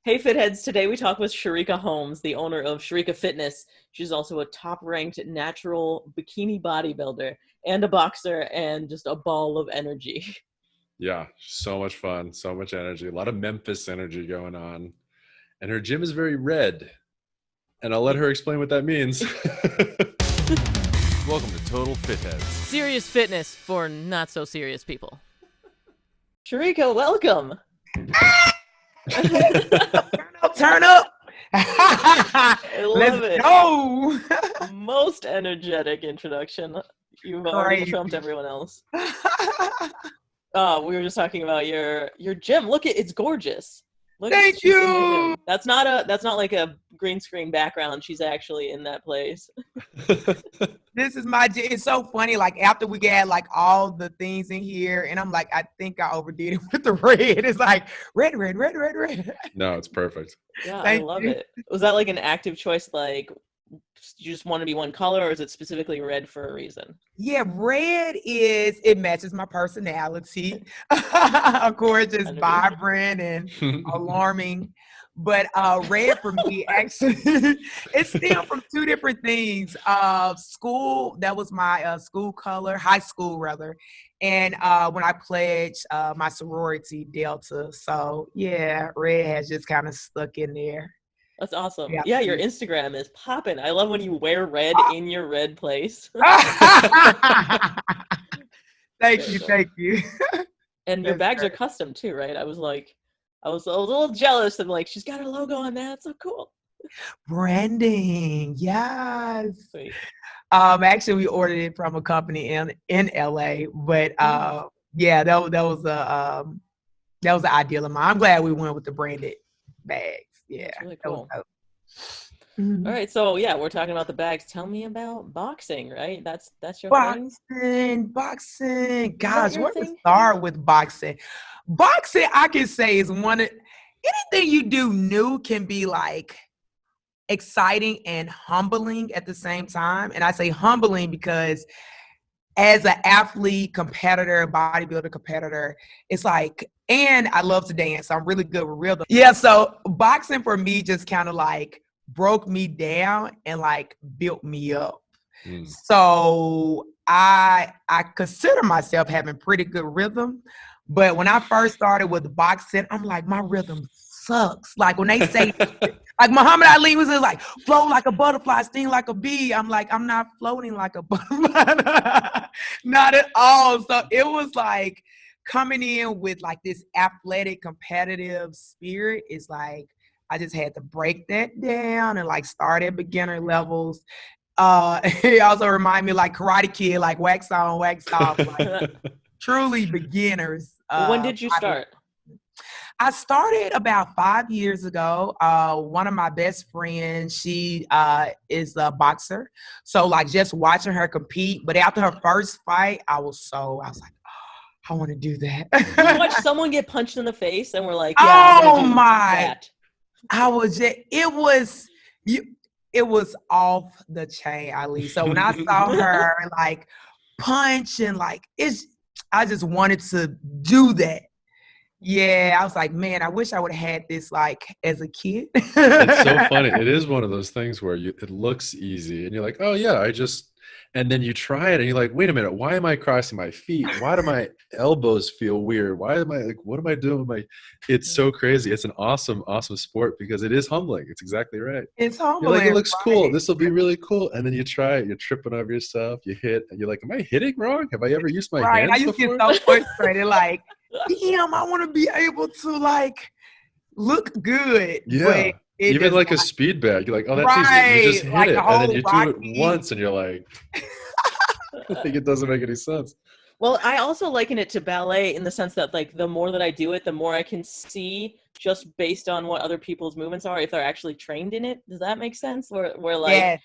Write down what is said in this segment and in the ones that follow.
Hey Fitheads, today we talk with Sherika Holmes, the owner of Sherika Fitness. She's also a top-ranked natural bikini bodybuilder and a boxer and just a ball of energy. Yeah, so much fun, so much energy, a lot of Memphis energy going on. And her gym is very red. And I'll let her explain what that means. Welcome to Total Fitheads. Serious fitness for not so serious people. Sherika, welcome. Turn up. I love it. Go. Most energetic introduction. You've already trumped everyone else. We were just talking about your gym. Look, it's gorgeous. Look, Thank you. That's not like a green screen background. She's actually in that place. This is my gym. It's so funny. Like after we get like all the things in here, and I'm like, I think I overdid it with the red. It's like red. No, it's perfect. Yeah, I love it. Was that like an active choice? Like you just want to be one color, or is it specifically red for a reason? Yeah, red it matches my personality. Of course, it's vibrant and alarming. But red for me, actually, it stemmed from two different things. School, that was my school color, high school rather. And when I pledged my sorority, Delta. So yeah, red has just kind of stuck in there. That's awesome. Yeah, your Instagram is popping. I love when you wear red in your red place. Thank you. And your bags are custom too, right? I was a little jealous and like, she's got her logo on that. So cool. Branding, yes. Sweet. Actually, we ordered it from a company in LA, but yeah, that was the ideal of mine. I'm glad we went with the branded bags. Yeah, that's really cool. All right, so yeah, we're talking about the bags. Tell me about boxing, right? That's your thing? Boxing. Gosh, where to start with boxing? Boxing, I can say, is anything you do new can be like exciting and humbling at the same time. And I say humbling because as an athlete, competitor, bodybuilder competitor, it's like, and I love to dance. So I'm really good with rhythm. Yeah, so boxing for me just kind of like broke me down and like built me up. So I consider myself having pretty good rhythm. But when I first started with boxing, I'm like, my rhythm sucks. Like when they say, like Muhammad Ali was like, float like a butterfly, sting like a bee. I'm like, I'm not floating like a butterfly. Not at all. So it was like coming in with like this athletic, competitive spirit is like, I just had to break that down and like start at beginner levels. It also reminded me like Karate Kid, like wax on, wax off, like truly beginners. When did you start? I started about 5 years ago. One of my best friends, she is a boxer. So like just watching her compete. But after her first fight, I was like, oh, I want to do that. You watched someone get punched in the face and we're like, yeah, oh my. It was off the chain, Ali. So when I saw her like punch and like I just wanted to do that. Yeah, I was like, man, I wish I would have had this like as a kid. It's so funny. It is one of those things where it looks easy and you're like, oh yeah, and then you try it and you're like, wait a minute, why am I crossing my feet? Why do my elbows feel weird? Why am I like, what am I doing? It's so crazy. It's an awesome, awesome sport because it is humbling. It's exactly right. It's humbling. You're like, it looks cool. This will be really cool. And then you try it, you're tripping over yourself, you hit, and you're like, am I hitting wrong? Have I ever used my hands I used before? to get so frustrated, like, damn, I want to be able to like look good. Yeah. Even like a speed bag, you're like, oh, that's easy. You just hit like it, and then you do it once, and you're like, like it doesn't make any sense. Well, I also liken it to ballet in the sense that like the more that I do it, the more I can see just based on what other people's movements are if they're actually trained in it. Does that make sense? Where like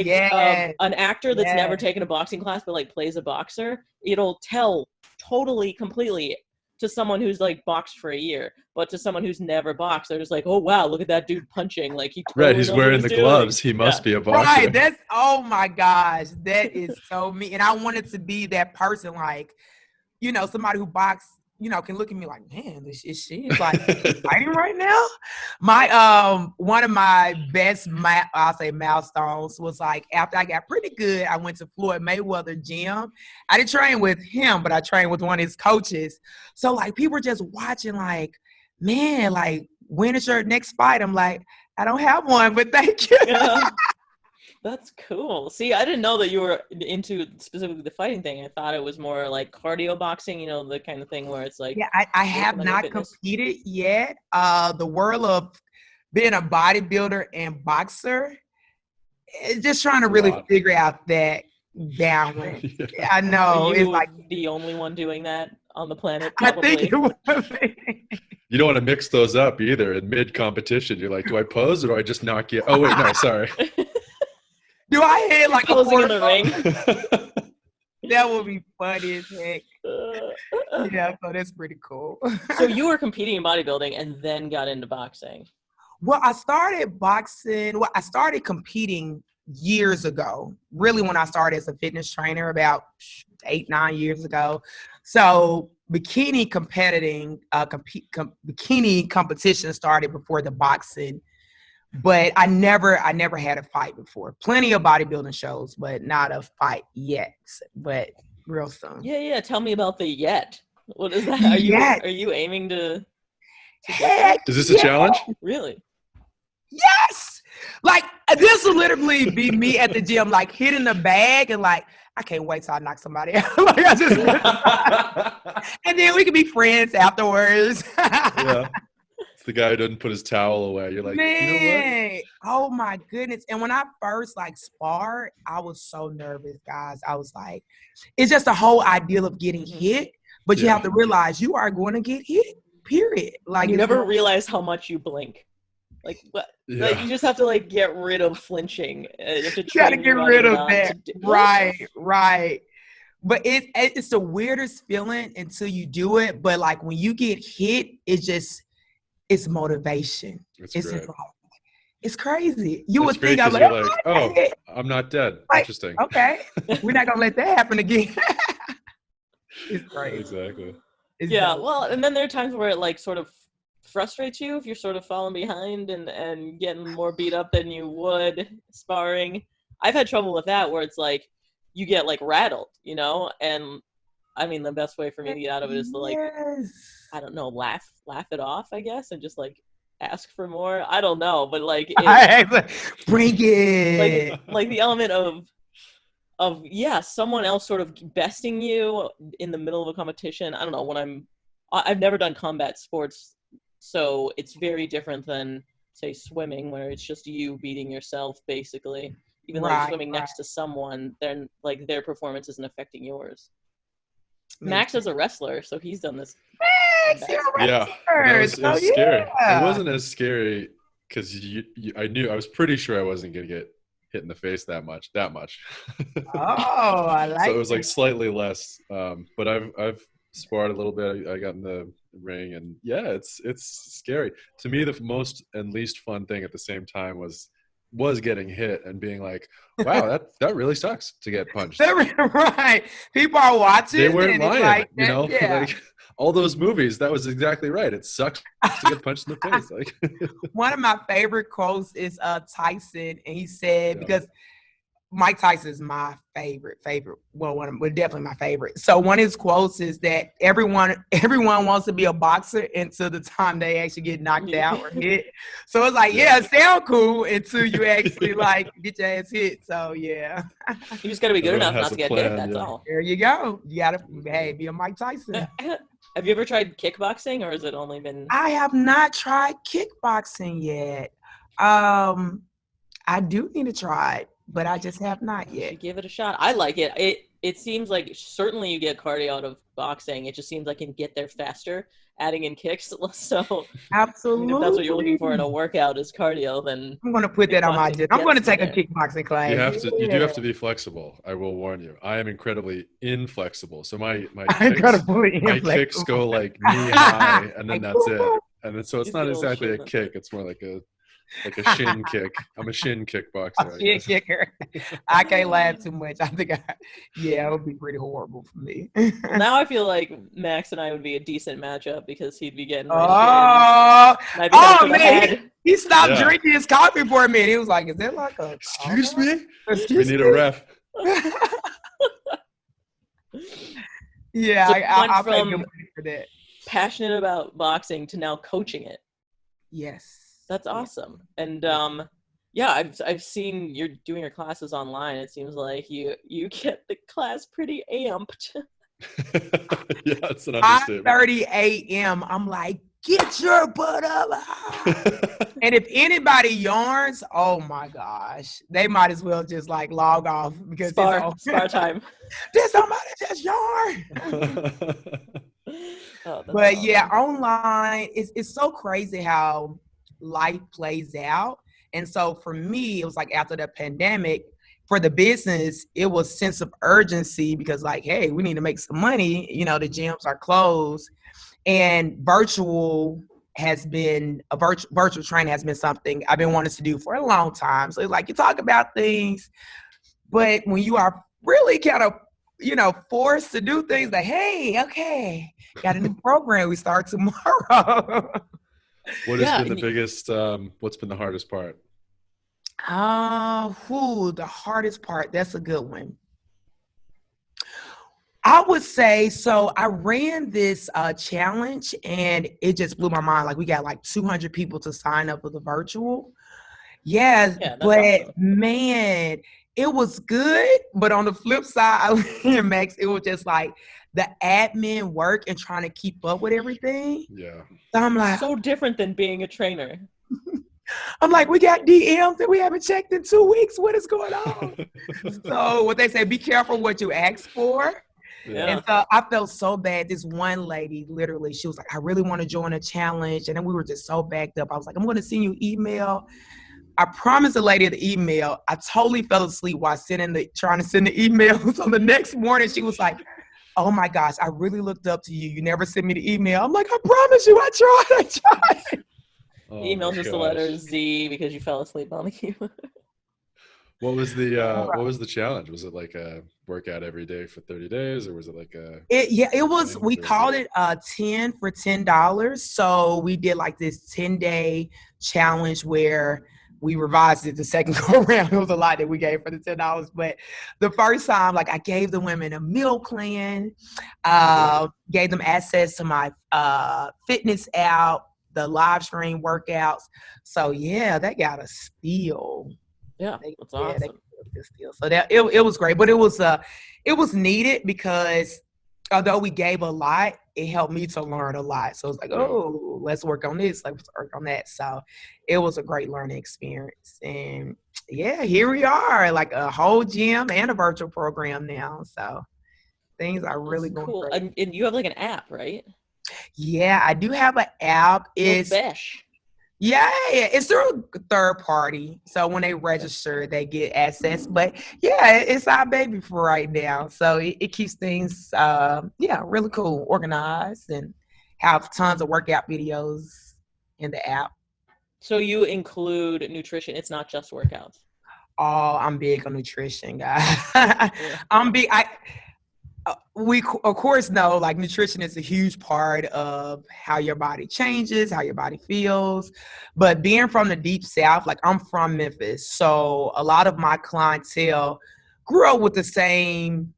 an actor that's never taken a boxing class but like plays a boxer, it'll tell totally completely to someone who's like boxed for a year, but to someone who's never boxed, they're just like, oh wow, look at that dude punching. Like he totally he's wearing the gloves. He must be a boxer. Right. Oh my gosh. That is so me. And I wanted to be that person, like, you know, somebody who boxed can look at me like, man, is she like fighting right now? My one of my best I'll say milestones was like after I got pretty good, I went to Floyd Mayweather gym. I didn't train with him, but I trained with one of his coaches. So like people were just watching like, man, like when is your next fight? I'm like, I don't have one, but thank you. Yeah. That's cool. See, I didn't know that you were into specifically the fighting thing. I thought it was more like cardio boxing, the kind of thing where it's like. Yeah, I have not competed yet. The world of being a bodybuilder and boxer, just trying to really figure out that balance. Yeah. I know. Are you it's like the only one doing that on the planet? Probably. I think it was. You don't want to mix those up either in mid-competition. You're like, do I pose or do I just knock you? Oh, wait, no, sorry. Do I hit like posing in the ring? That would be funny as heck. Yeah, so that's pretty cool. So you were competing in bodybuilding and then got into boxing. Well, I started boxing. Well, I started competing years ago. Really, when I started as a fitness trainer about 8-9 years ago. So bikini bikini competition started before the boxing. But I never had a fight before. Plenty of bodybuilding shows, but not a fight yet. But real soon. Yeah. Tell me about the yet. What is that? Are you aiming to Heck, is this a challenge? Really? Yes. Like this will literally be me at the gym, like hitting the bag and like I can't wait till I knock somebody out. Like I just, and then we can be friends afterwards. Yeah. The guy who doesn't put his towel away. You're like, man, you know what? Oh my goodness. And when I first like sparred, I was so nervous, guys. I was like, it's just the whole ideal of getting hit, but you have to realize you are going to get hit, period. Like you never realize how much you blink. Like what? Yeah. Like you just have to like get rid of flinching. You have to gotta get rid of that. Right. But it's the weirdest feeling until you do it. But like when you get hit, it's motivation. It's crazy. You would think I'm like, oh, I'm not dead. Like, interesting. Okay. We're not gonna let that happen again. It's crazy. Exactly. Well, and then there are times where it like sort of frustrates you if you're sort of falling behind and getting more beat up than you would sparring. I've had trouble with that where it's like you get like rattled, and I mean the best way for me to get out of it is to like I don't know, laugh it off, I guess, and just like ask for more. I don't know, but like bring it. Like the element of someone else sort of besting you in the middle of a competition. I don't know, I've never done combat sports, so it's very different than say swimming where it's just you beating yourself basically. Even though you're swimming next to someone, then like their performance isn't affecting yours. Max is a wrestler, so he's done this. Max, you're a wrestler. It was scary. It wasn't as scary because I was pretty sure I wasn't gonna get hit in the face that much. Oh, I like. So it was like slightly less. But I've sparred a little bit. I got in the ring, and it's scary. To me, the most and least fun thing at the same time was getting hit and being like, wow, that really sucks to get punched. Right. People are watching. They weren't lying, like, like all those movies, that was exactly right. It sucks to get punched in the face. Like one of my favorite quotes is Tyson, and he said, because Mike Tyson is my favorite. Well, definitely my favorite. So one of his quotes is that everyone wants to be a boxer until the time they actually get knocked out or hit. So it's like, it sound cool until you actually like get your ass hit. So yeah. You just gotta be good enough not to get hit. That's all. There you go. You gotta be a Mike Tyson. Have you ever tried kickboxing, or has it only been? I have not tried kickboxing yet. I do need to try it, but I just have not yet. You should give it a shot. I like it. It seems like certainly you get cardio out of boxing. It just seems like you can get there faster, adding in kicks. So absolutely, if that's what you're looking for in a workout is cardio, then I'm going to put that on my agenda. I'm going to take a kickboxing class. You do have to be flexible. I will warn you. I am incredibly inflexible. So my kicks go like knee high, and then that's it. And so it's not exactly a kick. It's more like a Like a shin kick. I'm a shin kickboxer. A shin kicker. I can't laugh too much. I think, it would be pretty horrible for me. Well, now I feel like Max and I would be a decent matchup because he'd be getting my shins. Man, he stopped drinking his coffee for a minute. He was like, "Is that like a excuse me? Excuse we need me? a ref." Yeah, so I'll pay good money for that. Passionate about boxing to now coaching it. Yes, that's awesome. And I've seen you're doing your classes online. It seems like you get the class pretty amped. Yeah, that's an understatement. 5:30 a.m. I'm like, get your butt up. And if anybody yarns, oh my gosh, they might as well just like log off because spar time. Did somebody just yarn? But awesome. Yeah, online, it's so crazy how life plays out. And so for me, it was like after the pandemic, for the business, it was sense of urgency because like, hey, we need to make some money. The gyms are closed, and virtual training has been something I've been wanting to do for a long time. So it's like you talk about things, but when you are really kind of forced to do things like, hey, okay, got a new program, we start tomorrow. What has been the biggest, what's been the hardest part? The hardest part, that's a good one. I would say, so I ran this challenge and it just blew my mind. Like we got like 200 people to sign up for the virtual. Yeah, but awesome. Man, it was good. But on the flip side, Max, it was just like the admin work and trying to keep up with everything. Yeah. So I'm like, so different than being a trainer. I'm like, we got DMs that we haven't checked in 2 weeks. What is going on? So what they say, be careful what you ask for. Yeah. And so I felt so bad. This one lady, literally, she was like, I really want to join a challenge. And then we were just so backed up. I was like, I'm going to send you an email. I promised the lady the email. I totally fell asleep while trying to send the email. So the next morning, she was like, oh my gosh, I really looked up to you. You never sent me the email. I'm like, I promise you, I tried. The email's just the letter Z because you fell asleep on the keyboard. What was the challenge? Was it like a workout every day for 30 days, or was it like it was, we called it 10 for $10. So we did like this 10-day challenge where we revised it the second go around. It was a lot that we gave for the $10. But the first time, like I gave the women a meal plan, gave them access to my fitness app, the live stream workouts. So yeah, they got a steal. Yeah, that's awesome. So that it was great, but it was needed because although we gave a lot, it helped me to learn a lot. So it's like, oh, let's work on this, let's work on that. So it was a great learning experience. And yeah, here we are, like a whole gym and a virtual program now. So things are really going cool. great. And you have like an app, right? Yeah, I do have an app. It's Besh. Yeah, it's through a third party. So when they register, they get access. But yeah, it's our baby for right now. So it keeps things, really cool, organized, and have tons of workout videos in the app. So you include nutrition. It's not just workouts. Oh, I'm big on nutrition, guys. I'm big. We of course know like nutrition is a huge part of how your body changes, how your body feels. But being from the deep South, like I'm from Memphis, so a lot of my clientele grew up with the same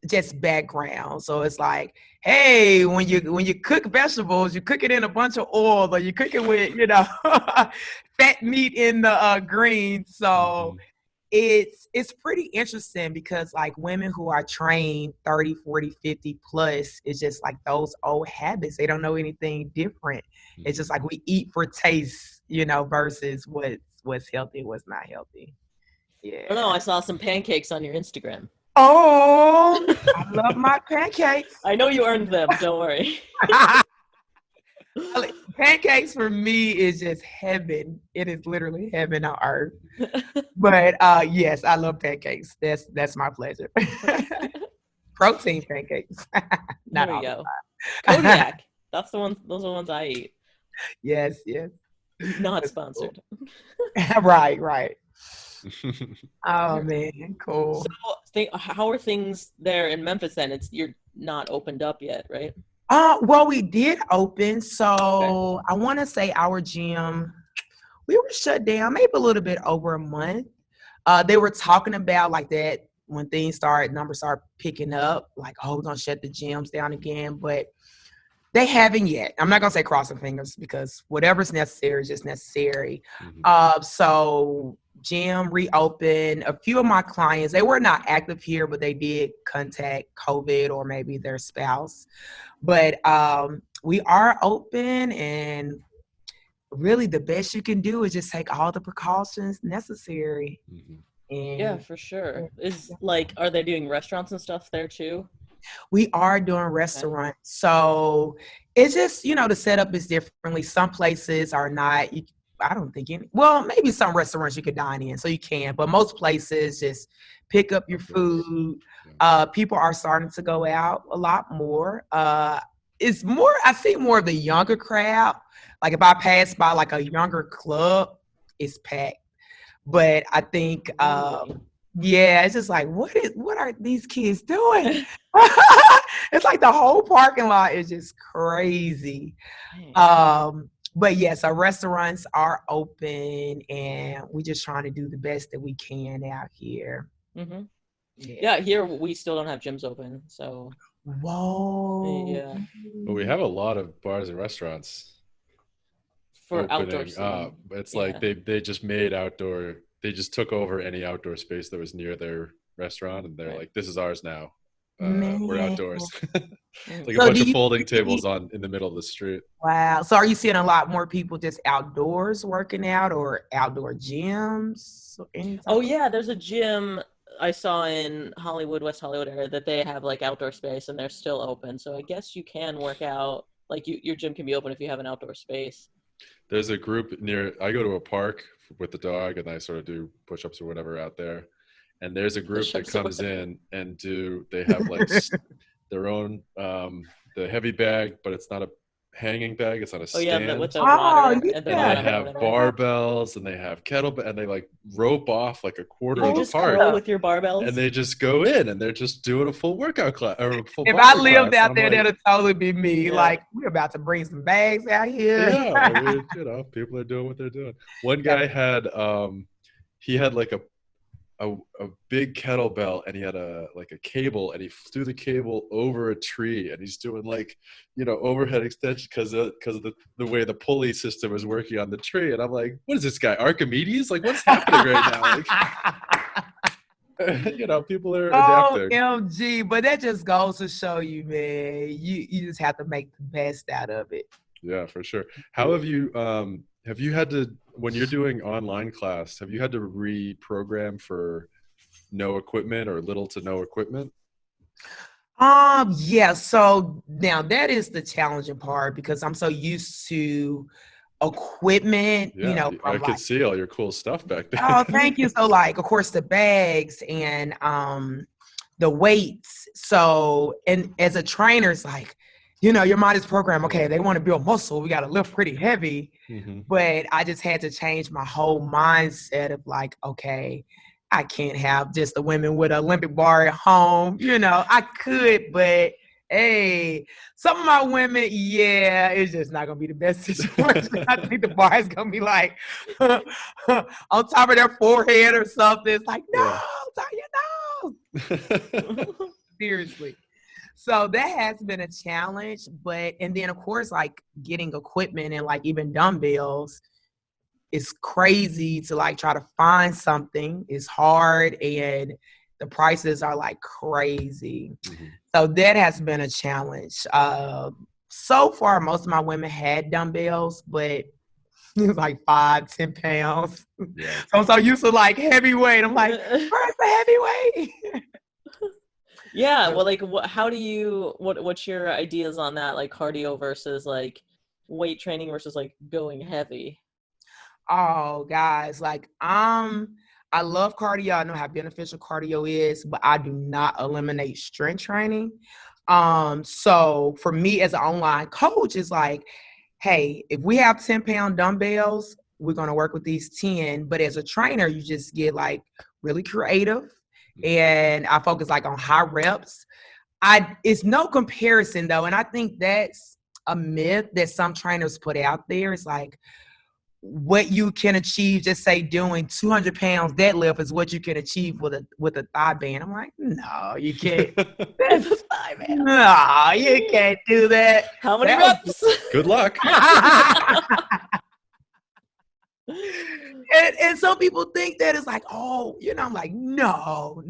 just background. So it's like, hey, when you cook vegetables, you cook it in a bunch of oil, or you cook it with fat meat in the greens. So it's pretty interesting because like women who are trained 30, 40, 50 plus, it's just like those old habits. They don't know anything different. It's just like we eat for taste, versus what's healthy, what's not healthy. Yeah. I don't know. I saw some pancakes on your Instagram. Oh, I love my pancakes. I know you earned them. Don't worry. Pancakes for me is just heaven. It is literally heaven on earth. But yes, I love pancakes. That's my pleasure. Protein pancakes. There we go. Kodiak. Those are the ones I eat. Yes. Not sponsored. Right. Oh man, cool. So how are things there in Memphis then? You're not opened up yet, right? Well, we did open. So I want to say our gym, we were shut down maybe a little bit over a month. They were talking about like that when numbers start picking up, like, oh, we're gonna shut the gyms down again, but they haven't yet. I'm not gonna say crossing fingers because whatever's necessary is just necessary. So gym reopened. A few of my clients, they were not active here, but they did contact COVID or maybe their spouse. But we are open, and really the best you can do is just take all the precautions necessary. Yeah, for sure. Are they doing restaurants and stuff there too? We are doing restaurants. So it's just, the setup is differently. Some places are not, I don't think maybe some restaurants you could dine in, so you can, but most places just pick up your food. People are starting to go out a lot more. I see more of the younger crowd. Like if I pass by like a younger club, it's packed. But I think, it's just like, what are these kids doing? It's like the whole parking lot is just crazy. But yes, our restaurants are open, and we're just trying to do the best that we can out here. Yeah, here we still don't have gyms open, so. Whoa. Yeah. But we have a lot of bars and restaurants for outdoor up. It's like they just made outdoor. They just took over any outdoor space that was near their restaurant, and they're like, "This is ours now. We're outdoors." It's like a bunch of folding tables in the middle of the street. Wow. So are you seeing a lot more people just outdoors working out, or outdoor gyms? Oh yeah, there's a gym I saw in West Hollywood area that they have like outdoor space, and they're still open. So I guess you can work out. Like your gym can be open if you have an outdoor space. There's a group I go to a park with the dog, and I sort of do push-ups or whatever out there. And there's a group that comes in and they have like their own, the heavy bag, but it's not a hanging bag. It's on a stand. Oh yeah, with the water. And they have barbells, and they have kettlebell, and they like rope off like a quarter of the park with your barbells. And they just go in, and they're just doing a full workout class. Or a full if I lived out there, that'd totally be me. Yeah. Like, we're about to bring some bags out here. Yeah, I mean, people are doing what they're doing. One guy had, he had like a big kettlebell, and he had a cable, and he threw the cable over a tree, and he's doing like, overhead extension because of the way the pulley system is working on the tree. And I'm like, what is this guy, Archimedes? Like, what's happening right now? Like, people are adapting. OMG, but that just goes to show you, man, you just have to make the best out of it. Yeah, for sure. How have you had to, when you're doing online class, have you had to reprogram for no equipment or little to no equipment? Yeah. So now that is the challenging part, because I'm so used to equipment, I could see all your cool stuff back there. Oh, thank you. So like, of course, the bags and the weights. So, and as a trainer, it's like, your mind is programmed, okay, they want to build muscle, we got to lift pretty heavy. But I just had to change my whole mindset of like, okay, I can't have just the women with an Olympic bar at home. I could, but hey, some of my women, it's just not going to be the best situation. I think the bar is going to be like on top of their forehead or something. It's like, no, no. Seriously. So that has been a challenge, and then of course, like getting equipment and like even dumbbells, it's crazy to like try to find something. It's hard, and the prices are like crazy. So that has been a challenge. So far, most of my women had dumbbells, but it was like 5-10 pounds. Yeah. So I'm so used to like heavyweight. I'm like, where's the heavyweight? Yeah, well, like, how do you, what's your ideas on that, like cardio versus like weight training versus like going heavy? Oh, guys, like, I love cardio. I know how beneficial cardio is, but I do not eliminate strength training. So for me as an online coach, it's like, hey, if we have 10-pound dumbbells, we're going to work with these 10. But as a trainer, you just get like really creative. And I focus like on high reps. It's no comparison though. And I think that's a myth that some trainers put out there. It's like what you can achieve, just say doing 200 pounds deadlift is what you can achieve with a thigh band. I'm like, no, you can't. That's a thigh band. No, you can't do that. How many reps? Good luck. And some people think that it's like, oh, I'm like, no.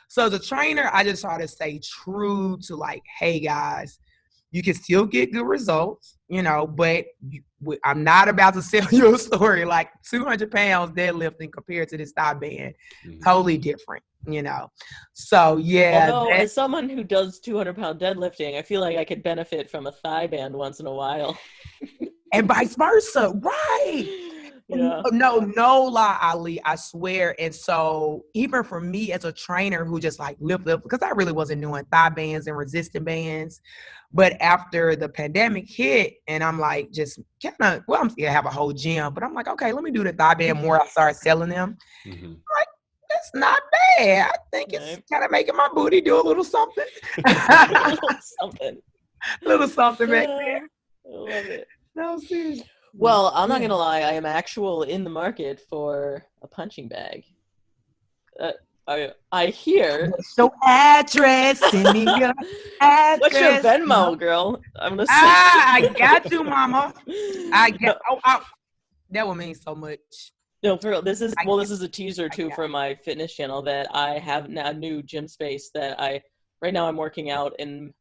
So as a trainer, I just try to stay true to like, hey guys, you can still get good results, but I'm not about to sell you a story like 200 pounds deadlifting compared to this thigh band. Totally different, So yeah. Although as someone who does 200-pound deadlifting, I feel like I could benefit from a thigh band once in a while. And vice versa, right? Yeah. No lie, Ali, I swear. And so even for me as a trainer who just like lift, because I really wasn't doing thigh bands and resistant bands. But after the pandemic hit and I'm like just kind of, I'm still have a whole gym, but I'm like, okay, let me do the thigh band more. I started selling them. I'm like, that's not bad. I think it's kind of making my booty do a little something. A little something back there. I love it. No, seriously. Well, I'm not gonna lie. I am in the market for a punching bag. I hear. What's your address? Send me your address. What's your Venmo, girl? I'm listening. I got you, mama. That would mean so much. No, for real. This is a teaser too for my fitness channel that I have now a new gym space that right now I'm working out in.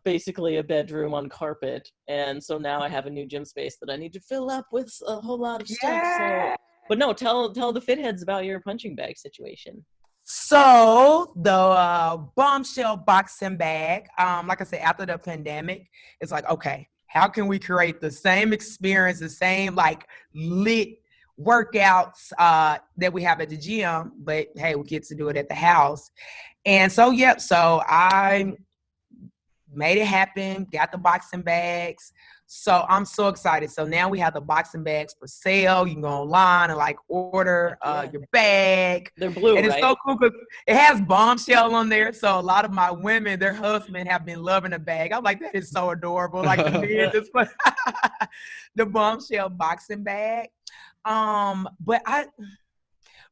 Basically a bedroom on carpet, and so now I have a new gym space that I need to fill up with a whole lot of stuff. So, but no, tell the fitheads about your punching bag situation. So the bombshell boxing bag, like I said, after the pandemic, it's like, okay, how can we create the same experience, the same like lit workouts that we have at the gym, but hey, we get to do it at the house. And so so I made it happen, got the boxing bags. So I'm so excited. So now we have the boxing bags for sale. You can go online and like order your bag. They're blue, and it's right? so cool because it has bombshell on there. So a lot of my women, their husbands have been loving the bag. I'm like, that is so adorable. Like the men just put the bombshell boxing bag. But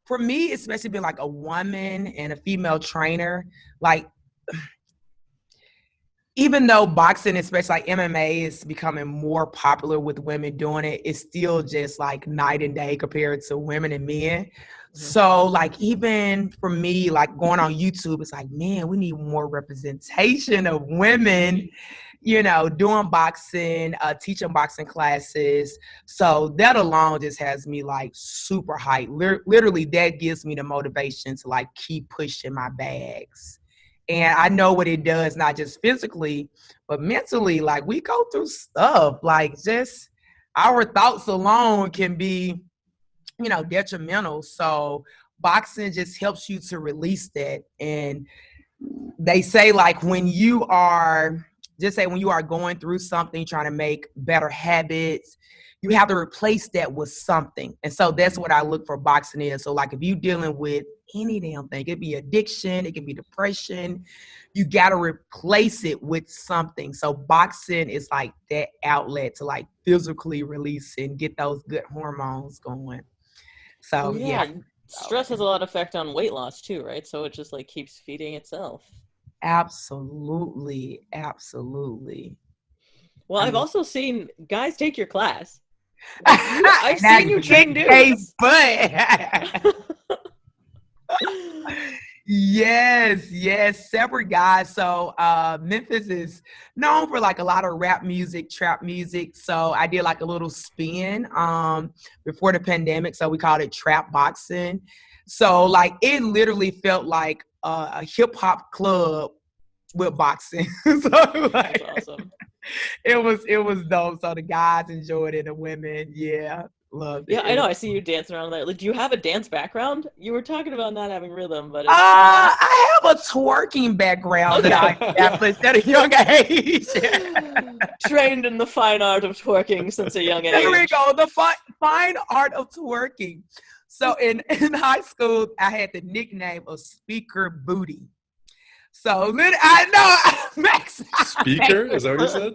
for me, especially being like a woman and a female trainer, like even though boxing, especially like MMA, is becoming more popular with women doing it, it's still just like night and day compared to women and men. So like even for me, like going on YouTube, it's like, man, we need more representation of women, doing boxing, teaching boxing classes. So that alone just has me like super hyped. Literally, that gives me the motivation to like keep pushing my bags. And I know what it does, not just physically, but mentally. Like we go through stuff, like just our thoughts alone can be, detrimental. So boxing just helps you to release that. And they say like when you are going through something, trying to make better habits, you have to replace that with something. And so that's what I look for boxing is. So like if you're dealing with any damn thing, it could be addiction, it can be depression, you got to replace it with something. So boxing is like that outlet to like physically release and get those good hormones going. So yeah. Stress has a lot of effect on weight loss too, right? So it just like keeps feeding itself. Absolutely. Well, I've also seen guys take your class. I've seen you train dudes. Yes, several guys. So Memphis is known for like a lot of rap music, trap music. So I did like a little spin before the pandemic. So we called it trap boxing. So like it literally felt like a hip hop club with boxing. So like, that's awesome. it was dope. So the guys enjoyed it, the women, loved it. Yeah, I know. I see you dancing around there. Like, do you have a dance background? You were talking about not having rhythm, but I have a twerking background that I established at a young age. Trained in the fine art of twerking since a young age. There we go, the fine art of twerking. So in high school, I had the nickname of SpeakerBooty. So I know, Max. Speaker? Is that what you said?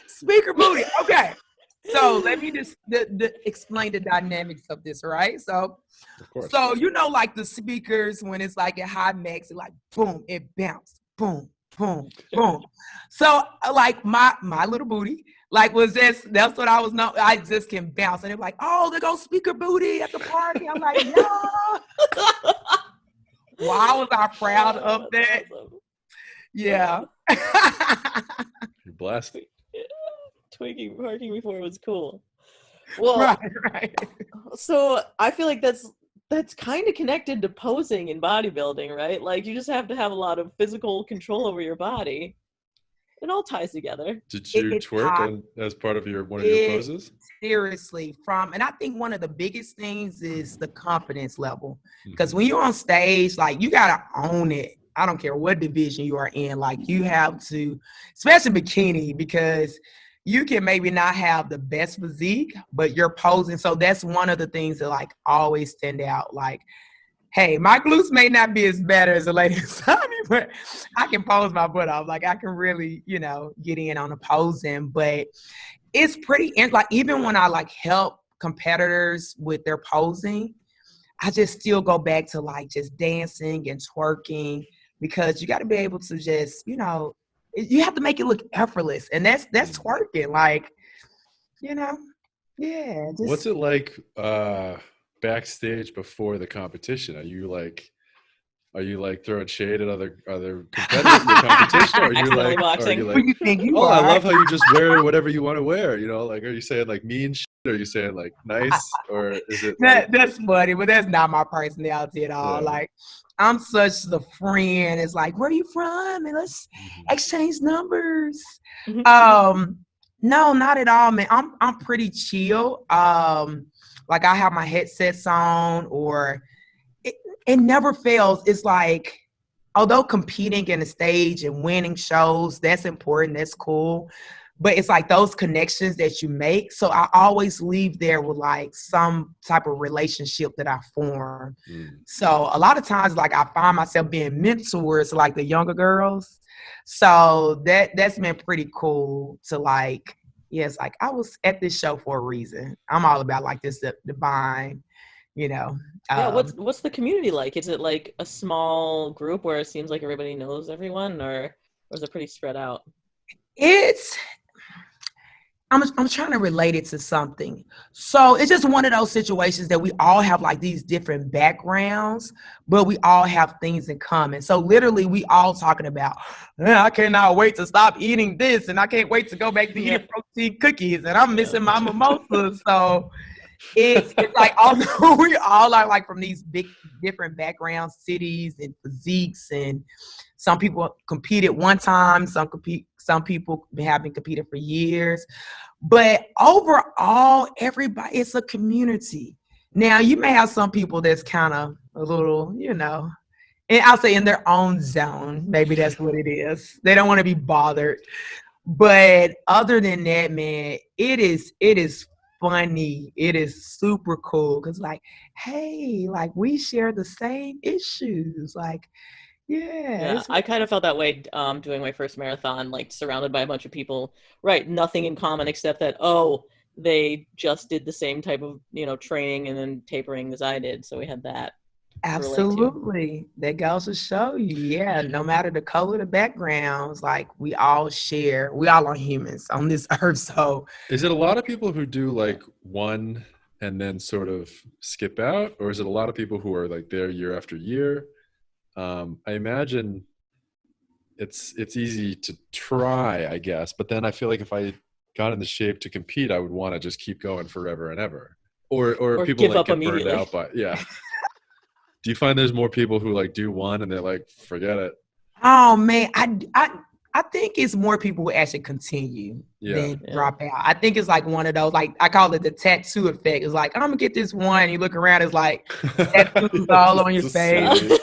SpeakerBooty. Okay. So let me just explain the dynamics of this, right? So, like the speakers, when it's like at high max, it's like boom, it bounced, boom, boom, boom. So like my little booty, like that's what I was known. I just can bounce, and they're like, oh, there goes SpeakerBooty at the party. I'm like, yeah. Why was I proud of that? Awesome. Yeah. You're blasting. Twerking before it was cool. Well, right. So I feel like that's kind of connected to posing in bodybuilding, right? Like you just have to have a lot of physical control over your body. It all ties together. Did you twerk as part of one of your poses? Seriously, and I think one of the biggest things is the confidence level. Because when you're on stage, like you gotta own it. I don't care what division you are in. Like you have to, especially bikini, because you can maybe not have the best physique, but you're posing. So that's one of the things that like always stand out. Like, hey, my glutes may not be as bad as the lady beside me, but I can pose my butt off. Like I can really, get in on the posing. But it's pretty, like even when I like help competitors with their posing, I just still go back to like just dancing and twerking, because you got to be able to just, you have to make it look effortless, and that's twerking, like, yeah. What's it like backstage before the competition? Are you like throwing shade at other competitors in the competition? Or are you like, I love how you just wear whatever you want to wear? Like, are you saying like mean shit? Or are you saying like nice? Or is it? That's funny, but that's not my personality at all. Yeah. Like, I'm such the friend. It's like, where are you from? And let's exchange numbers. No, not at all, man. I'm pretty chill. Like I have my headsets on, or it never fails. It's like, although competing in the stage and winning shows, that's important. That's cool. But it's like those connections that you make. So I always leave there with like some type of relationship that I form. So a lot of times, like I find myself being mentors to like the younger girls. So that's been pretty cool to like, it's like I was at this show for a reason. I'm all about like this divine, Yeah, what's the community like? Is it like a small group where it seems like everybody knows everyone, or is it pretty spread out? I'm trying to relate it to something. So it's just one of those situations that we all have like these different backgrounds, but we all have things in common. So literally we all talking about, I cannot wait to stop eating this, and I can't wait to go back to eating protein cookies, and I'm missing my mimosas. So it's like, although we all are like from these big different backgrounds, cities and physiques, and some people competed one time, some people have been competing for years. But overall, everybody, it's a community. Now, you may have some people that's kind of a little, and I'll say in their own zone. Maybe that's what it is. They don't want to be bothered. But other than that, man, it is funny. It is super cool, because like, hey, like we share the same issues. Like, yeah, I kind of felt that way doing my first marathon, like surrounded by a bunch of people, right? Nothing in common except that, they just did the same type of, training and then tapering as I did. So we had that. Absolutely. That goes to show you, no matter the color, the backgrounds, like we all are humans on this earth. So is it a lot of people who do like one and then sort of skip out? Or is it a lot of people who are like there year after year? I imagine it's easy to try, I guess, but then I feel like if I got in the shape to compete, I would want to just keep going forever and ever. Or people like get burned out by Do you find there's more people who like do one and they're like, forget it? Oh man, I think it's more people who actually continue than drop out. I think it's like one of those, like I call it the tattoo effect. It's like, I'm gonna get this one. You look around, it's like tattoos all on your face,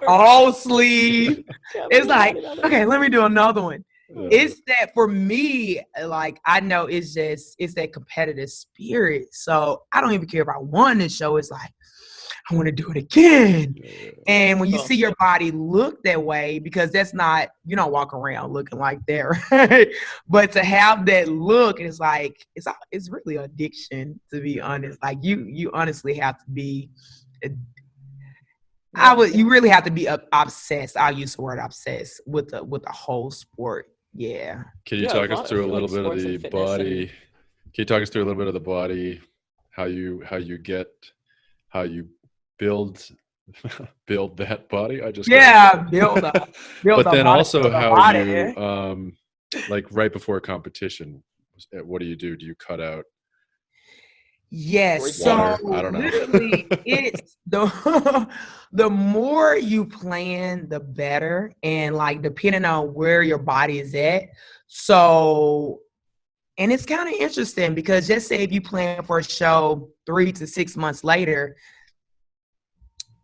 all sleeve. It's like, okay, let me do another one. Yeah. It's that for me, like I know it's that competitive spirit. So I don't even care if I won this show. It's like, I want to do it again. Yeah. And when you see your body look that way, because that's not, you don't walk around looking like that, right? But to have that look, it's like, it's really addiction, to be honest. Like you honestly have to be, you really have to be obsessed. I'll use the word obsessed with the whole sport. Yeah. Can you talk us through a little bit of the body? Can you talk us through a little bit of the body, how you build that body? Build but then also how you like right before a competition, what do? Do you cut out? Yes. Water? So I don't know. literally it's the more you plan, the better. And like depending on where your body is at. So, and it's kind of interesting because just say if you plan for a show 3 to 6 months later,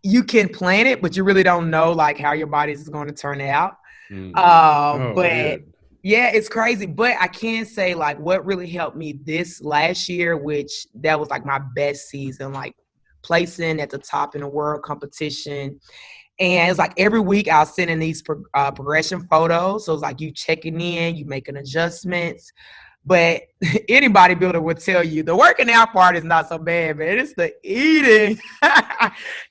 you can plan it, but you really don't know like how your body is going to turn out. But weird. Yeah, it's crazy. But I can say like what really helped me this last year, which that was like my best season, like placing at the top in the world competition. And it's like every week I was sending these progression photos. So it's like you checking in, you making adjustments. But any bodybuilder would tell you the working out part is not so bad, man. It's the eating.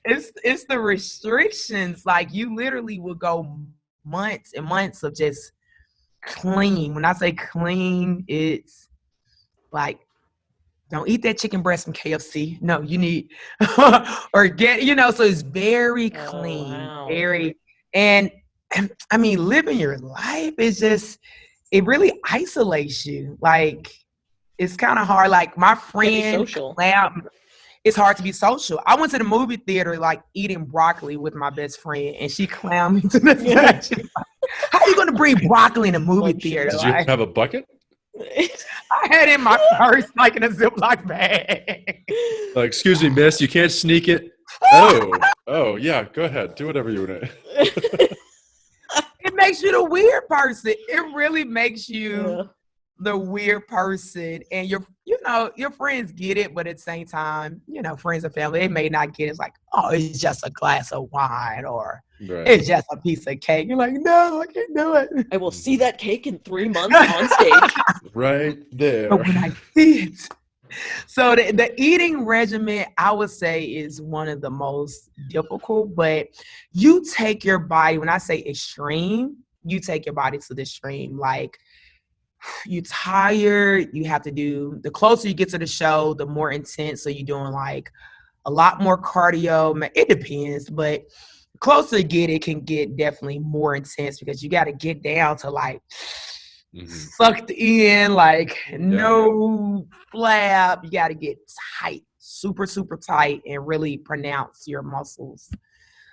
it's the restrictions. Like you literally will go months and months of just clean. When I say clean, it's like don't eat that chicken breast from KFC. No, you need or get, so it's very clean. Wow. Very, and I mean living your life is just, it really isolates you. Like, it's kind of hard. Like, my friend, it's hard to be social. I went to the movie theater, like, eating broccoli with my best friend, and she clowned me to the side. How are you going to bring broccoli in a movie theater? Did you have a bucket? I had it in my purse, like in a Ziploc bag. Excuse me, miss, you can't sneak it. Oh, yeah, go ahead. Do whatever you want. It makes you the weird person. It really makes you the weird person. And your friends get it, but at the same time, friends and family, they may not get it. It's like, oh, it's just a glass of wine or it's just a piece of cake. You're like, no, I can't do it. I will see that cake in 3 months on stage. Right there. But when I see it. So the eating regimen, I would say, is one of the most difficult, but you take your body, when I say extreme, you take your body to the extreme. Like, you're tired, you have to do, the closer you get to the show, the more intense. So you're doing like a lot more cardio. It depends, but the closer you get, it can get definitely more intense because you got to get down to like, sucked in, like no flap. You got to get tight, super, super tight, and really pronounce your muscles.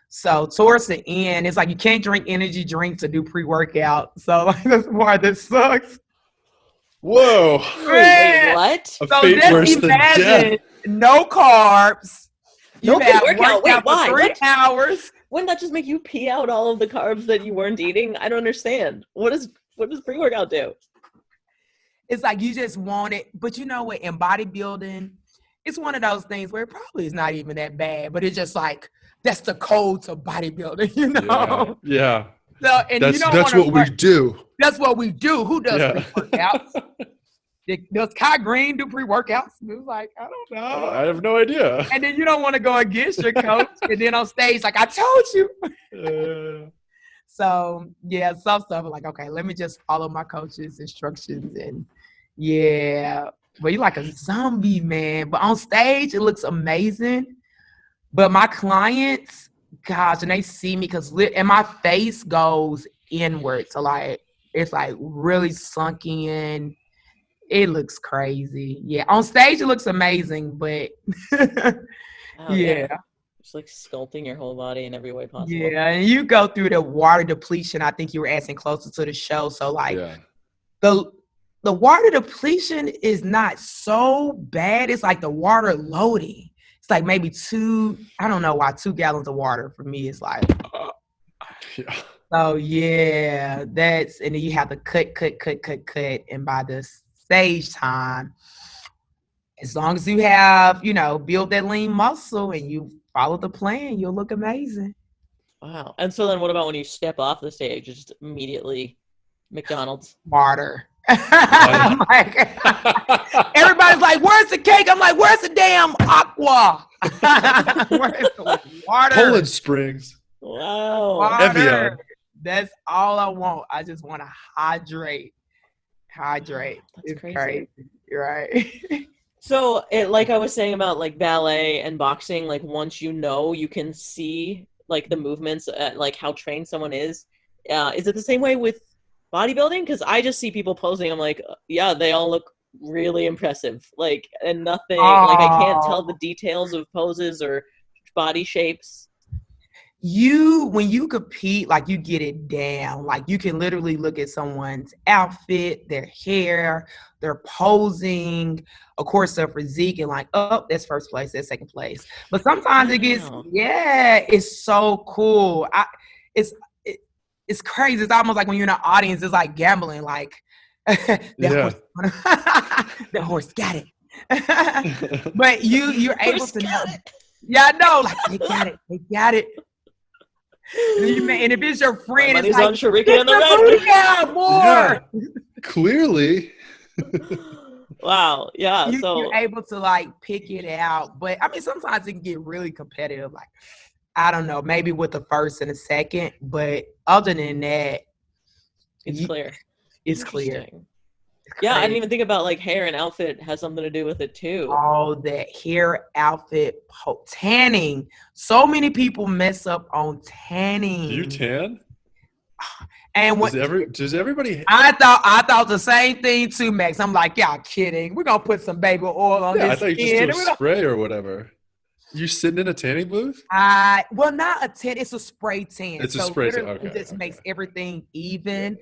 So towards the end, it's like you can't drink energy drinks to do pre-workout. So like that's the part that sucks. Whoa. Wait, what? So just imagine no carbs. No pre-workout. Wait, why? For 3 hours. Wouldn't that just make you pee out all of the carbs that you weren't eating? I don't understand. What does pre-workout do? It's like you just want it. But you know what? In bodybuilding, it's one of those things where it probably is not even that bad. But it's just like, that's the code to bodybuilding, Yeah. So, and that's what we do. That's what we do. Who does pre-workouts? Does Kai Green do pre-workouts? It was like, I don't know. I have no idea. And then you don't want to go against your coach. And then on stage, like, I told you. So, yeah, some stuff like, okay, let me just follow my coach's instructions. And, but you're like a zombie, man. But on stage, it looks amazing. But my clients, gosh, and they see me and my face goes inward. So, like, it's, like, really sunk in. It looks crazy. Yeah, on stage, it looks amazing. But, yeah. Just like sculpting your whole body in every way possible. Yeah, and you go through the water depletion. I think you were asking closer to the show. So like the water depletion is not so bad. It's like the water loading. It's like maybe 2 gallons of water for me is like. Yeah. So yeah, and then you have to cut. And by the stage time, as long as you have, build that lean muscle and you follow the plan, you'll look amazing. Wow. And so then what about when you step off the stage? Just immediately McDonald's? Water. I'm like, everybody's like, where's the cake? I'm like, where's the damn aqua? Where's the water? Poland Springs. Wow. Water. Evian. That's all I want. I just want to hydrate. That's it's crazy. You're right. So, like I was saying about like ballet and boxing, like once you can see like the movements, like how trained someone is. Is it the same way with bodybuilding? Because I just see people posing. I'm like, yeah, they all look really impressive. Like, and nothing. Like I can't tell the details of poses or body shapes. When you compete, like you get it down. Like you can literally look at someone's outfit, their hair, their posing, of course their physique, and like, oh, that's first place, that's second place. But sometimes it gets, it's so cool. It's crazy. It's almost like when you're in an audience, it's like gambling. Like the horse got it. But you're able to know. Yeah, I know. Like they got it. And if it's your friend, it's like, on Sherika and the red. Yeah, more. Yeah, clearly. Wow. Yeah. You're able to like pick it out. But I mean, sometimes it can get really competitive. Like, I don't know, maybe with the first and the second. But other than that, it's clear. It's clear. Yeah, I didn't even think about like hair and outfit has something to do with it too. Oh, that hair, outfit, tanning. So many people mess up on tanning. Do you tan? And what does everybody? I thought the same thing too, Max. I'm like, y'all kidding? We're gonna put some baby oil on this. I thought you just do a spray or whatever. You sitting in a tanning booth? Well, not a tan. It's a spray tan. It's a spray tan. Okay. It just makes everything even.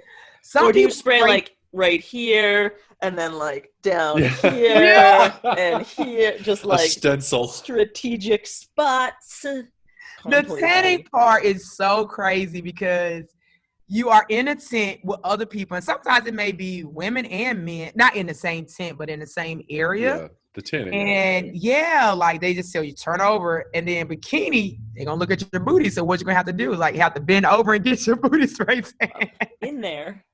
Or do you spray like right here and then like down here and here, just like a stencil, strategic spots. The tanning part is so crazy because you are in a tent with other people, and sometimes it may be women and men, not in the same tent, but in the same area. Yeah, the tanning. And like they just tell you turn over, and then bikini, they're gonna look at your booty. So what you're gonna have to do is like you have to bend over and get your booty straight in there.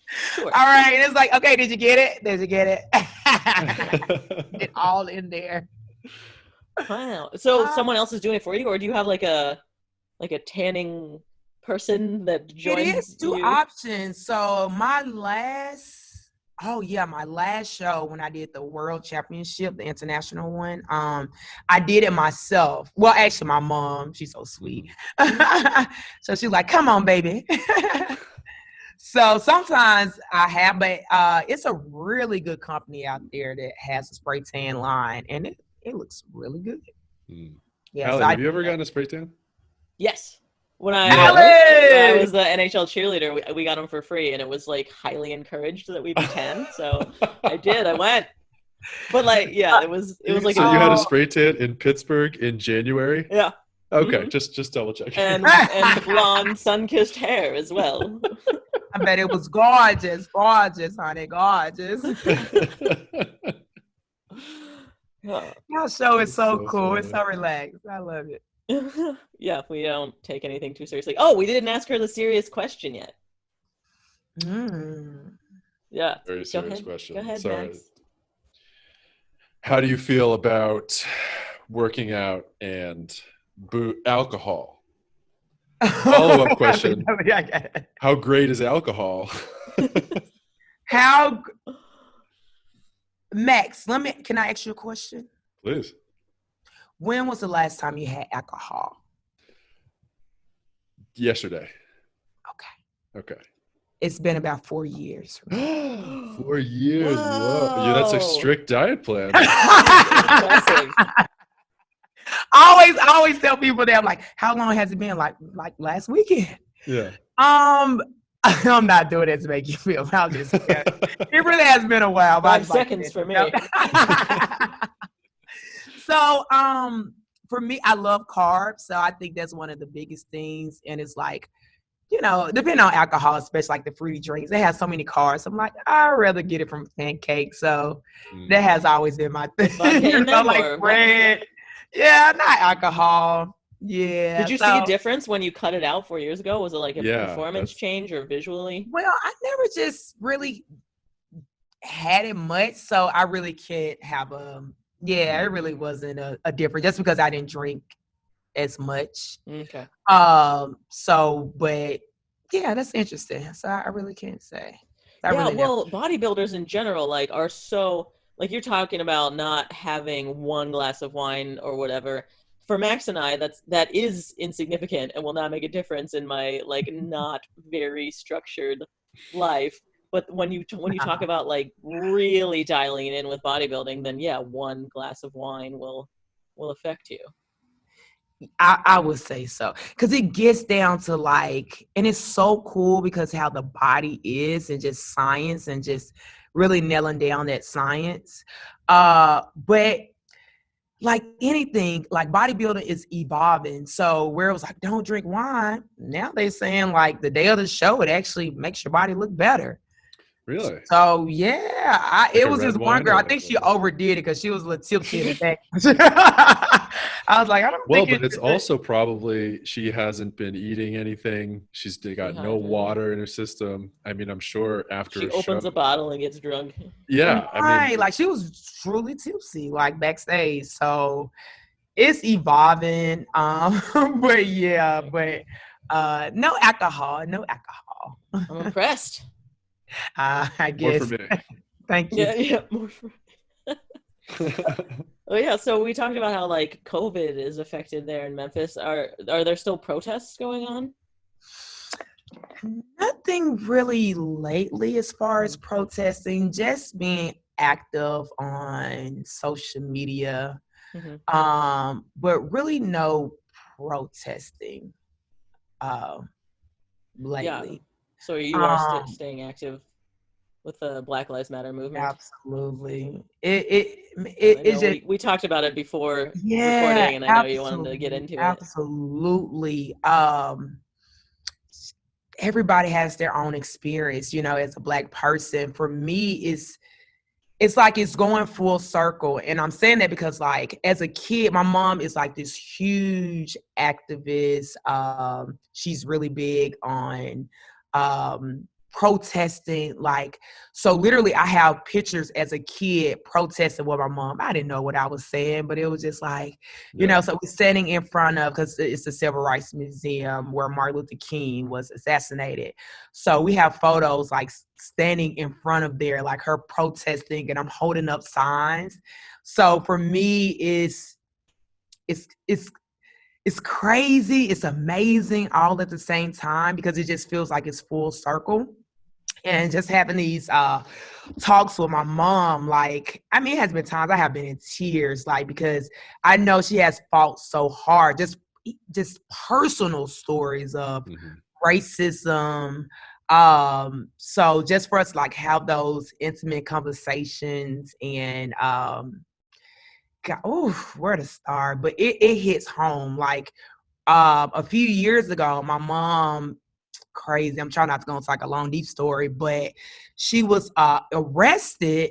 Sure. All right, and it's like, okay, did you get it? It's all in there. Wow. So someone else is doing it for you, or do you have like a tanning person that joins? It is two options. So my last show when I did the World Championship, the international one, I did it myself. Well, actually, my mom, she's so sweet. So she's like, "Come on, baby." So sometimes I have, but it's a really good company out there that has a spray tan line, and it looks really good. Yeah. Allie, have you ever gotten a spray tan? Yes. When I was the NHL cheerleader, we got them for free, and it was like highly encouraged that we be tan. So I did. I went. But like, yeah, it was like. So you had a spray tan in Pittsburgh in January? Yeah. Okay, just double checking. And blonde, sun-kissed hair as well. I bet it was gorgeous, honey, gorgeous. Your show is so cool. Funny. It's so relaxed. I love it. Yeah, we don't take anything too seriously. Oh, we didn't ask her the serious question yet. Yeah. Very serious question. Go ahead, Sorry. Max. How do you feel about working out and alcohol? Follow-up question. How great is alcohol? Max, can I ask you a question? Please. When was the last time you had alcohol? Yesterday. Okay. It's been about 4 years. 4 years. Whoa. Yeah, that's a strict diet plan. I always tell people that, I'm like, how long has it been? Like last weekend. Yeah. I'm not doing it to make you feel. I'm just kidding. It really has been a while. 5 seconds for me. So, for me, I love carbs. So I think that's one of the biggest things. And it's like, you know, depending on alcohol, especially like the fruity drinks, they have so many carbs. I'm like, I'd rather get it from pancake. So that has always been my thing. You know, like bread. Yeah, not alcohol. Yeah. Did you see a difference when you cut it out 4 years ago? Was it like a performance change or visually? Well, I never just really had it much, so I really can't have it really wasn't a difference just because I didn't drink as much. Okay. So, but yeah, that's interesting. So I really can't say. Bodybuilders in general, like, are so, like, you're talking about not having one glass of wine or whatever. For Max and I, that is insignificant and will not make a difference in my, like, not very structured life. But when you talk about, like, really dialing it in with bodybuilding, then yeah, one glass of wine will affect you. I would say so, because it gets down to, like, and it's so cool because how the body is and just science and just really nailing down that science. But like anything, like bodybuilding is evolving. So where it was like, don't drink wine, now they're saying like the day of the show, it actually makes your body look better. Really? So yeah, it was this one girl. I think she overdid it because she was a little tipsy in the back. I was like, I don't think. Well, but it's also probably she hasn't been eating anything. She's got no water in her system. I mean, I'm sure after she opens a bottle and gets drunk. Yeah, right. I mean, like she was truly tipsy, like backstage. So it's evolving. But yeah, no alcohol. I'm impressed. I guess. More for me. Thank you. Yeah, more for Oh yeah, so we talked about how like COVID is affected there in Memphis. Are there still protests going on? Nothing really lately as far as protesting, just being active on social media. Mm-hmm. But really no protesting lately. Yeah. So you are staying active with the Black Lives Matter movement? Absolutely. We talked about it before recording, and I know you wanted to get into it. Absolutely. Everybody has their own experience, you know, as a Black person. For me, it's like it's going full circle. And I'm saying that because, like, as a kid, my mom is like this huge activist. She's really big on protesting, like, so literally I have pictures as a kid protesting with my mom. I didn't know what I was saying, but it was just like, you know, so we're standing in front of, because it's the Civil Rights Museum where Martin Luther King was assassinated. So we have photos like standing in front of there, like her protesting, and I'm holding up signs. So for me, it's crazy, it's amazing all at the same time, because it just feels like it's full circle. And just having these talks with my mom, like, I mean, it has been times I have been in tears, like, because I know she has fought so hard, just personal stories of racism. So just for us to like have those intimate conversations and where to start, but it hits home. Like a few years ago, my mom, crazy, I'm trying not to go into like a long deep story, but she was arrested,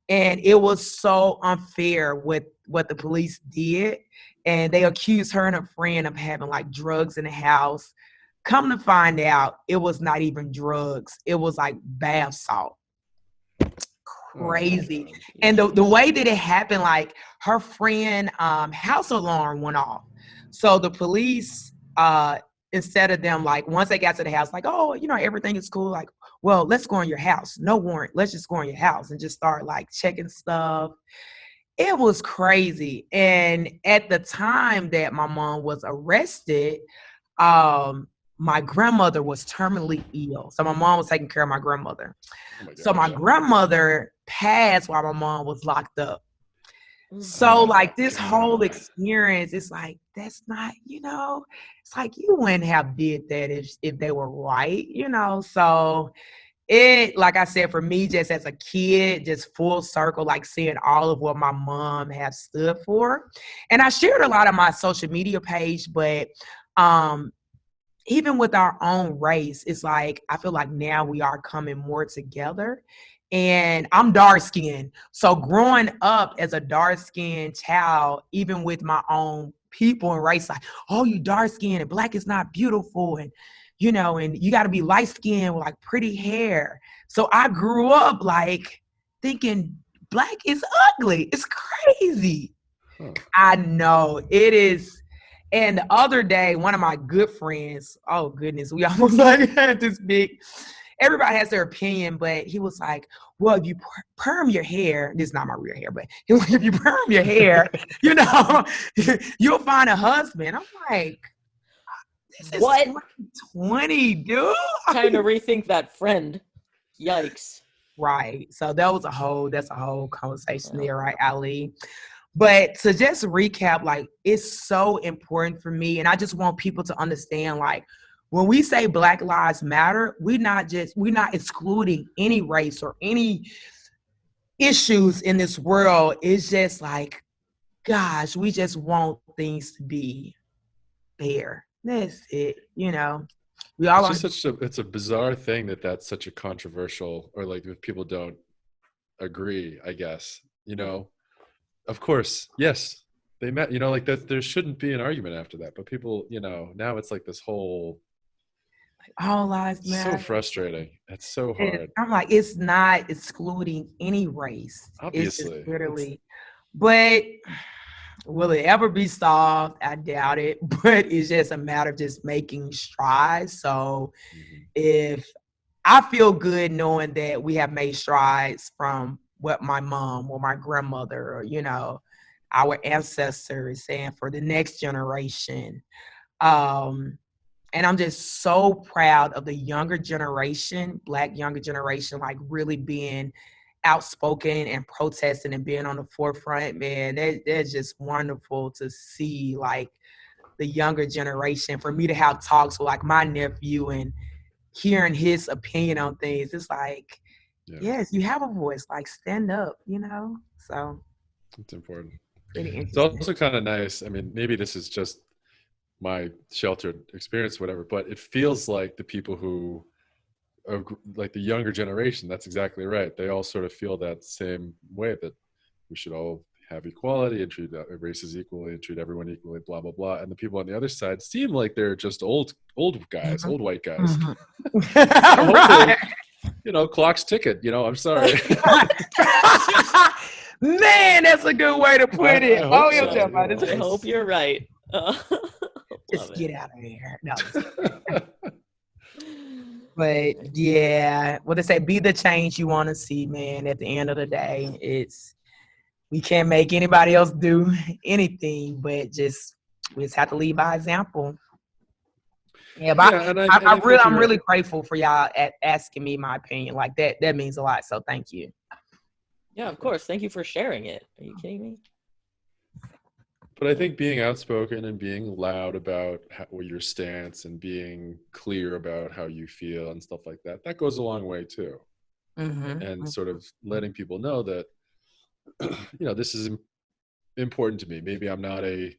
and it was so unfair with what the police did, and they accused her and a friend of having like drugs in the house. Come to find out, it was not even drugs, it was like bath salt. Crazy. And the way that it happened, like her friend house alarm went off, so the police instead of them, like, once they got to the house, like, oh, you know, everything is cool, like, well, let's go in your house, no warrant, let's just go in your house, and just start like checking stuff. It was crazy. And at the time that my mom was arrested, my grandmother was terminally ill. So my mom was taking care of my grandmother. So my grandmother passed while my mom was locked up. So like this whole experience, it's like, that's not, it's like you wouldn't have did that if they were white, so it, like I said, for me, just as a kid, just full circle, like seeing all of what my mom has stood for. And I shared a lot on my social media page, but even with our own race, it's like, I feel like now we are coming more together. And I'm dark skinned. So growing up as a dark skinned child, even with my own people and race, like, oh, you dark skinned and black is not beautiful. And, and you got to be light skinned with like pretty hair. So I grew up like thinking black is ugly. It's crazy. I know it is. And the other day, one of my good friends, oh goodness, we almost like had this big, everybody has their opinion, but he was like, well, if you perm your hair, this is not my real hair, but he was like, if you perm your hair, you'll find a husband. I'm like, this is what? 2020, dude. Time to rethink that friend. Yikes. Right. So that's a whole conversation there, right, Ali? But to just recap, like, it's so important for me. And I just want people to understand, like, when we say Black Lives Matter, we're not excluding any race or any issues in this world. It's just like, gosh, we just want things to be fair. That's it, We all it's a bizarre thing that's such a controversial, or like if people don't agree, I guess, Of course, yes, they met, like that. There shouldn't be an argument after that, but people, now it's like this whole, like, all lives matter. So frustrating. It's so hard. I'm like, it's not excluding any race. Obviously, it's just literally. But will it ever be solved? I doubt it. But it's just a matter of just making strides. So, if I feel good knowing that we have made strides from what my mom or my grandmother or, our ancestors saying for the next generation. And I'm just so proud of the younger generation, Black younger generation, like really being outspoken and protesting and being on the forefront, man. That's just wonderful to see, like, the younger generation. For me to have talks with like my nephew and hearing his opinion on things, it's like, yes, you have a voice, like stand up, so it's important. It's also kind of nice. I mean, maybe this is just my sheltered experience, whatever, but it feels like the people who are like the younger generation, that's exactly right. They all sort of feel that same way, that we should all have equality and treat races equally and treat everyone equally, blah, blah, blah. And the people on the other side seem like they're just old guys, old white guys. Right. Clock's ticket, I'm sorry. Man, that's a good way to put it. I hope you're right. Just get out of here. No. But yeah, what they say, be the change you want to see, man. At the end of the day, we can't make anybody else do anything, but we just have to lead by example. Yeah, but I'm really grateful for y'all asking me my opinion. Like that means a lot. So thank you. Yeah, of course. Thank you for sharing it. Are you kidding me? But I think being outspoken and being loud about your stance and being clear about how you feel and stuff like that goes a long way too. And sort of letting people know that, this is important to me. Maybe I'm not a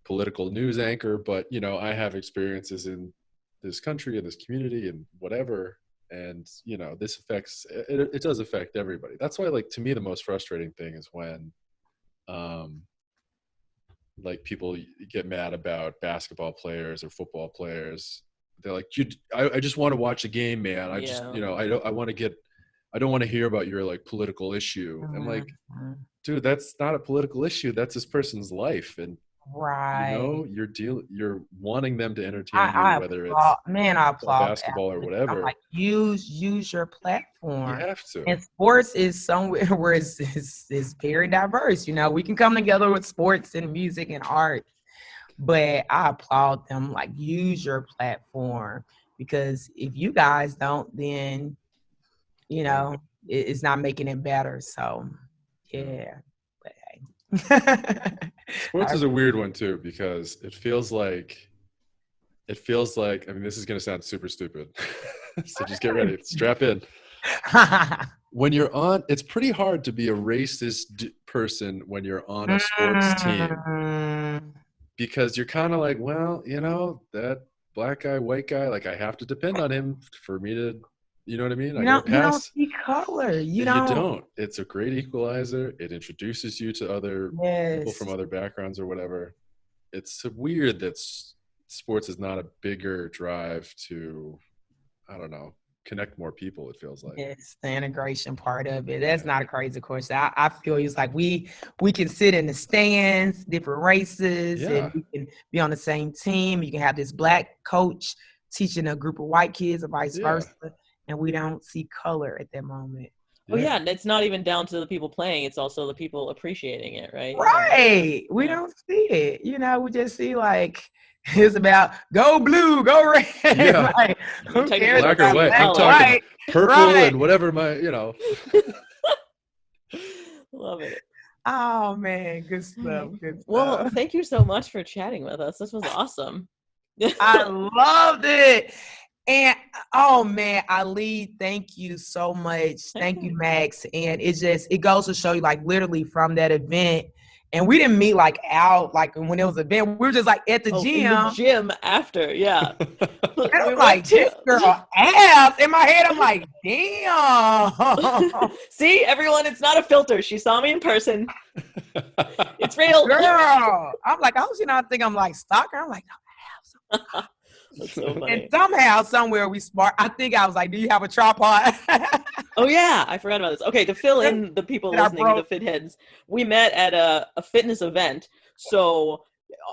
political news anchor, but, I have experiences in this country and this community and whatever. And, this it does affect everybody. That's why, like, to me, the most frustrating thing is when, like, people get mad about basketball players or football players. They're like, I just want to watch a game, man. I don't want to hear about your like political issue. I'm like, dude, that's not a political issue. That's this person's life. And right, you're wanting them to entertain you, whether I applaud basketball or whatever. I'm like, use your platform. You have to. And sports is somewhere where it's very diverse. We can come together with sports and music and art, but I applaud them. Like, use your platform, because if you guys don't, then it's not making it better. So yeah. But hey, Sports is a weird one too, because it feels like, I mean, this is going to sound super stupid. So just get ready, strap in. When you're on, it's pretty hard to be a racist person when you're on a sports team, because you're kind of like, well, you know, that black guy, white guy, like I have to depend on him for me to, you know what I mean? You don't see color. You don't. It's a great equalizer. It introduces you to other people from other backgrounds or whatever. It's weird that sports is not a bigger drive to, I don't know, connect more people, it feels like. It's the integration part of it. That's not a crazy question. I feel it's like we can sit in the stands, different races, and we can be on the same team. You can have this black coach teaching a group of white kids or vice versa, and we don't see color at that moment. Oh yeah, and it's not even down to the people playing, it's also the people appreciating it, right? Right. We don't see it. You know, we just see like it's about go blue, go red. Yeah. Like, who cares black or white? I'm talking purple and whatever my, you know. Love it. Oh man, good stuff. Good stuff. Well, thank you so much for chatting with us. This was awesome. I loved it. And oh man, Ali, thank you so much. Thank you, Max. And it goes to show you, like, literally from that event. And we didn't meet like out, like when it was an event. We were just like at the gym. In the gym after, yeah. And I'm like, this girl ass. In my head, I'm like, damn. See, everyone, it's not a filter. She saw me in person. It's real. Girl. I'm like, I think I'm like stalker. I'm like, no, I have some. That's so funny. And somehow, somewhere we spark. I think I was like, do you have a tripod? Oh yeah, I forgot about this. Okay, to fill in the people listening, the fit heads, we met at a fitness event. So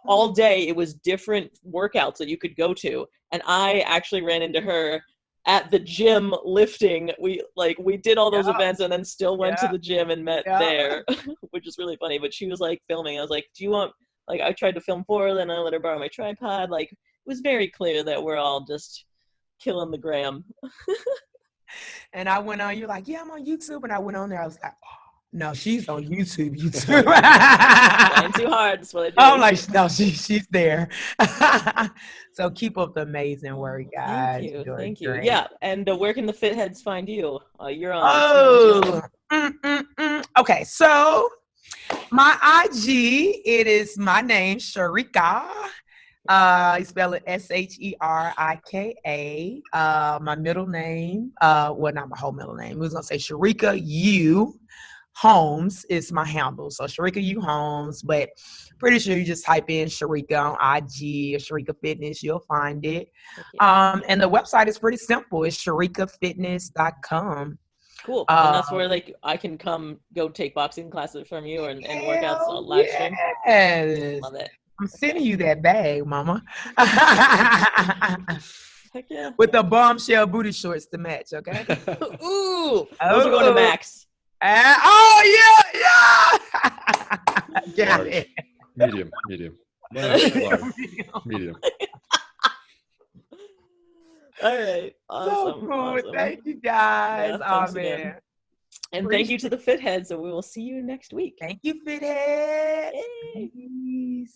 all day it was different workouts that you could go to, and I actually ran into her at the gym lifting. We did all those events and then still went to the gym and met there, which is really funny. But she was like filming. I was like, do you want, like, I tried to film for her, then I let her borrow my tripod. Like, it was very clear that we're all just killing the gram. And I went on, you're like, yeah, I'm on YouTube. And I went on there, I was like, oh, no, she's on YouTube. Trying too hard. That's what I do. I'm like, no, she's there. So keep up the amazing work, guys. Thank you. Yeah, and where can the fit heads find you? You're on. Okay, so my IG, it is my name, Sherika. You spell it Sherika. My middle name, well, not my whole middle name. We was gonna say Sherika U Holmes is my handle. So Sherika U Holmes, but pretty sure you just type in Sherika on IG or Sherika Fitness, you'll find it. And the website is pretty simple. It's sherikafitness.com. Cool. And that's where, like, I can go take boxing classes from you and workouts on live stream. Love it. I'm sending you that bag, mama. Heck yeah. With the bombshell booty shorts to match, okay? Ooh. Those are going to Max. Oh, yeah. Got it. Medium. Medium. All right. Awesome. So cool. Awesome. Thank you, guys. Yeah, oh, man. And thank you to the fit heads, and we will see you next week. Thank you, fit heads. Yay. Peace.